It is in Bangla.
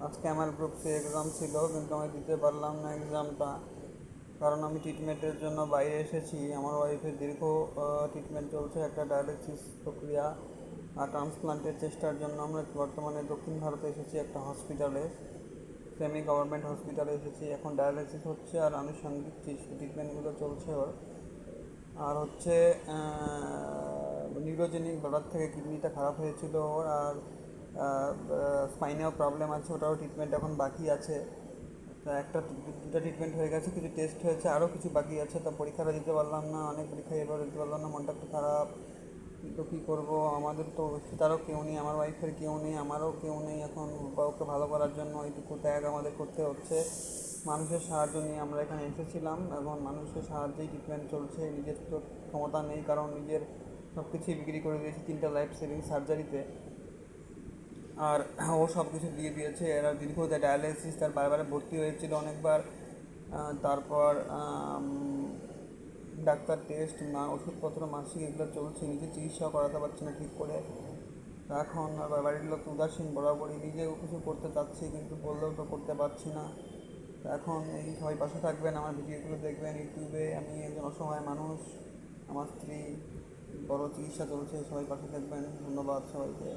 আজকে আমার গ্রুপ সি এক্সাম ছিল, কিন্তু আমি দিতে পারলাম না এক্সামটা, কারণ আমি ট্রিটমেন্টের জন্য বাইরে এসেছি। আমার ওয়াইফের দীর্ঘ ট্রিটমেন্ট চলছে, একটা ডায়ালিসিস প্রক্রিয়া আর ট্রান্সপ্লান্টের চেষ্টার জন্য আমরা বর্তমানে দক্ষিণ ভারতে এসেছি একটা হসপিটালে, সেমি গভর্নমেন্ট হসপিটালে এসেছি। এখন ডায়ালিসিস হচ্ছে আর আনুষঙ্গিক ট্রিটমেন্টগুলো চলছে ওর। আর হচ্ছে নিউরোজেনিক ব্লাড থেকে কিডনিটা খারাপ হয়েছিল ওর, আর স্পাইনেও প্রবলেম আছে, ওটাও ট্রিটমেন্ট এখন বাকি আছে। তা একটা দুটো ট্রিটমেন্ট হয়ে গেছে, কিছু টেস্ট হয়েছে, আরও কিছু বাকি আছে। তো পরীক্ষাটা দিতে পারলাম না, অনেক পরীক্ষা এবার দিতে পারলাম না, মনটা একটু খারাপ। কিন্তু কী করবো, আমাদের তো তারও কেউ নেই, আমার ওয়াইফের কেউ নেই, আমারও কেউ নেই। এখন ওকে ভালো করার জন্য এইটুকু ত্যাগ আমাদের করতে হচ্ছে। মানুষের সাহায্য নিয়ে আমরা এখানে এসেছিলাম, এখন মানুষের সাহায্যেই ট্রিটমেন্ট চলছে। নিজের তো ক্ষমতা নেই, কারণ নিজের সব কিছুই বিক্রি করে দিয়েছি 3টা লাইফ সেভিং সার্জারিতে। আর ও সব কিছু দিয়ে দিয়েছে। এরা দীর্ঘ ডায়ালিসিস, তার বারবার ভর্তি হয়েছিল অনেকবার। তারপর ডাক্তার টেস্ট, ওষুধপত্র মাসিক এগুলো চলছে, নিজে চিকিৎসাও করাতে পারছে না ঠিক করে। তো এখন আবার বাড়ির লোক উদাসীন বরাবরই, নিজেও কিছু করতে চাচ্ছি কিন্তু বললেও তো করতে পারছি না। তো এখন এই সবাই পাশে থাকবেন, আমার ভিডিওগুলো দেখবেন ইউটিউবে। আমি একজন অসহায় মানুষ, আমার স্ত্রী, বড় চিকিৎসা চলছে, সবাই পাশে থাকবেন। ধন্যবাদ সবাইকে।